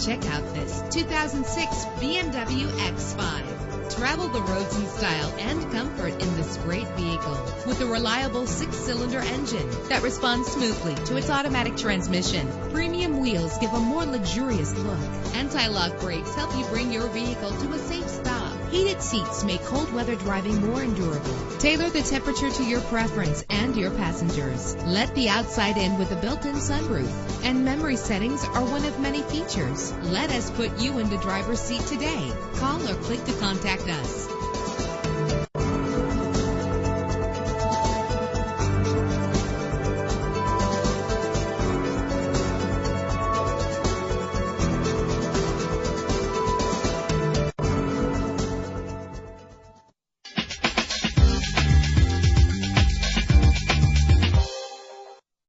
Check out this 2006 BMW X5. Travel the roads in style and comfort in this great vehicle with a reliable 6-cylinder engine that responds smoothly to its automatic transmission. Premium wheels give a more luxurious look. Anti-lock brakes help you bring your vehicle to a safe stop. Heated seats make cold weather driving more endurable. Tailor the temperature to your preference and your passengers. Let the outside in with a built-in sunroof. And memory settings are one of many features. Let us put you in the driver's seat today. Call or click to contact us.